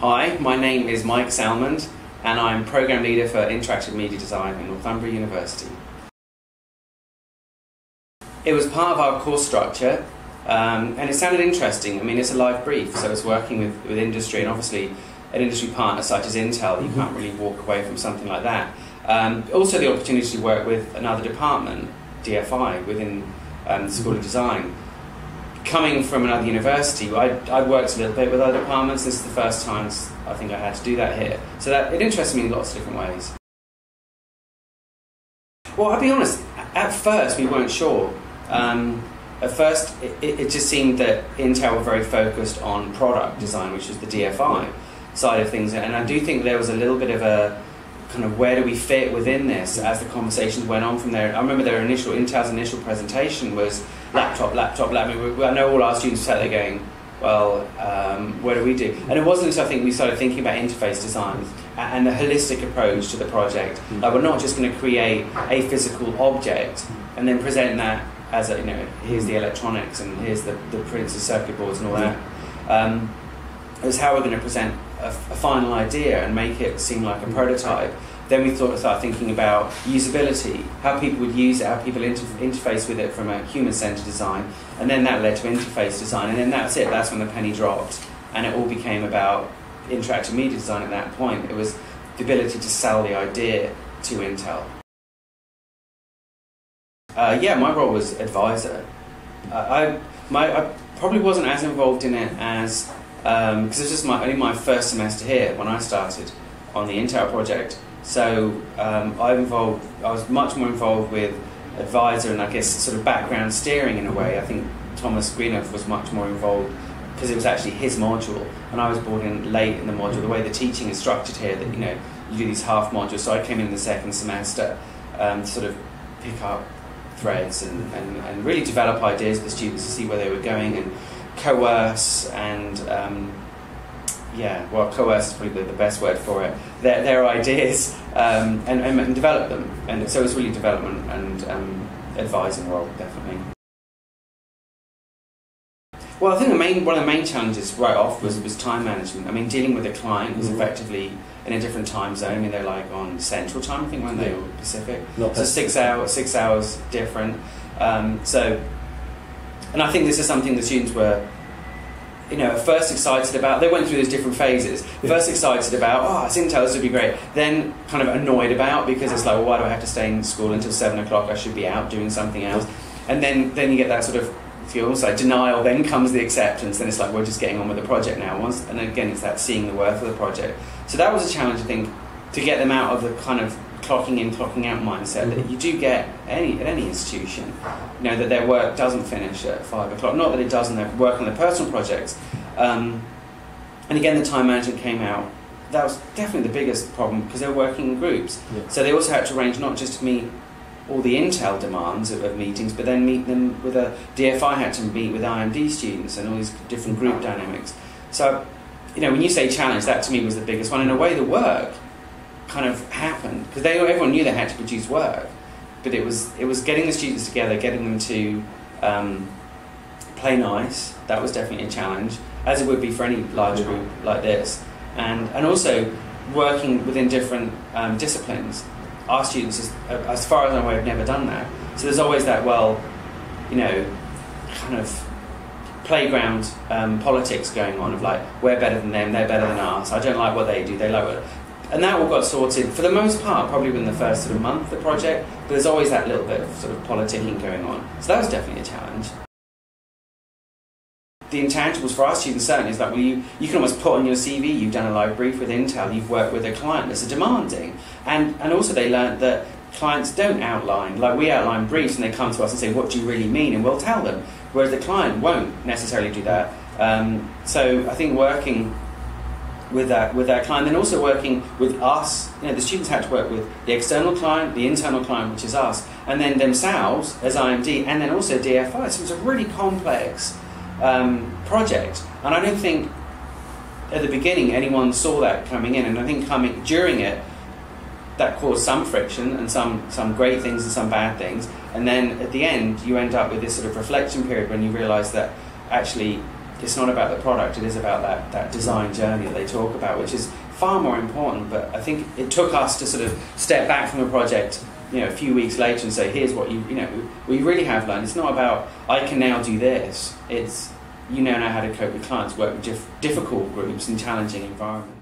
Hi, my name is Mike Salmond, and I'm Programme Leader for Interactive Media Design at Northumbria University. It was part of our course structure, and it sounded interesting. I mean, it's a live brief, so it's working with industry, and obviously an industry partner such as Intel, you can't really walk away from something like that. Also the opportunity to work with another department, DFI, within the School of Design. Coming from another university, I'd worked a little bit with other departments. This is the first time I think I had to do that here. So it interested me in lots of different ways. Well, I'll be honest, at first we weren't sure. At first it just seemed that Intel were very focused on product design, which is the DFI side of things. And I do think there was a little bit of a kind of where do we fit within this as the conversations went on from there. I remember Intel's initial presentation was laptop. I know all our students sat there going, well, what do we do? And it wasn't until I think we started thinking about interface design and the holistic approach to the project. Like, we're not just going to create a physical object and then present that as a, here's the electronics and here's the prints and circuit boards and all that. It was how we're going to present a final idea and make it seem like a prototype. Then we started thinking about usability, how people would use it, how people interface with it from a human-centered design, and then that led to interface design, and then that's it. That's when the penny dropped, and it all became about interactive media design at that point. It was the ability to sell the idea to Intel. Yeah, my role was advisor. I probably wasn't as involved in it as because it was just only my first semester here when I started on the Intel project. So I was much more involved with advisor and I guess sort of background steering in a way. I think Thomas Greenough was much more involved because it was actually his module, and I was brought in late in the module. The way the teaching is structured here, that you do these half modules. So I came in the second semester to sort of pick up threads and really develop ideas for the students to see where they were going and coerce and coerce is probably the best word for it, their ideas and develop them. And so it's really development and advising role, definitely. Well, I think one of the main challenges right off was time management. I mean, dealing with a client who's effectively in a different time zone. I mean, they're like on Central Time, I think, when they were Pacific. So 6 hours different. And I think this is something the students were, at first excited about. They went through those different phases. First excited about, it's Intel, this would be great. Then kind of annoyed about, because it's like, well, why do I have to stay in school until 7 o'clock? I should be out doing something else. And then you get that sort of, almost denial. Then comes the acceptance. Then it's like, we're just getting on with the project now. And again, it's that seeing the worth of the project. So that was a challenge, I think, to get them out of the kind of clocking in, clocking out mindset that you do get at any institution, that their work doesn't finish at 5 o'clock. Not that it doesn't, they're working on their personal projects. And again, the time management came out. That was definitely the biggest problem because they were working in groups. So they also had to arrange not just to meet all the Intel demands of meetings, but then meet them with DFI had to meet with IMD students and all these different group dynamics. So, when you say challenge, that to me was the biggest one. In a way, the work kind of happened because everyone knew they had to produce work, but it was getting the students together, getting them to play nice. That was definitely a challenge, as it would be for any large group like this, and also working within different disciplines. Our students, as far as I'm aware, have never done that. So there's always that, kind of playground politics going on of like, we're better than them, they're better than us. I don't like what they do, they like what... And that all got sorted, for the most part, probably within the first sort of month of the project, but there's always that little bit of sort of politicking going on. So that was definitely a challenge. The intangibles for our students certainly is that you can almost put on your CV, you've done a live brief with Intel, you've worked with a client that's demanding. And also they learned that clients don't outline, like we outline briefs and they come to us and say, what do you really mean? And we'll tell them, whereas the client won't necessarily do that. So I think working with that client, then also working with us, the students had to work with the external client, the internal client, which is us, and then themselves as IMD, and then also DFI. So it was a really complex project, and I don't think at the beginning anyone saw that coming in, and I think during it that caused some friction and some great things and some bad things, and then at the end you end up with this sort of reflection period when you realise that actually it's not about the product, it is about that design journey that they talk about, which is far more important. But I think it took us to sort of step back from a project, a few weeks later and say, here's what we really have learned. It's not about, I can now do this. It's, you now know how to cope with clients, work with difficult groups in challenging environments.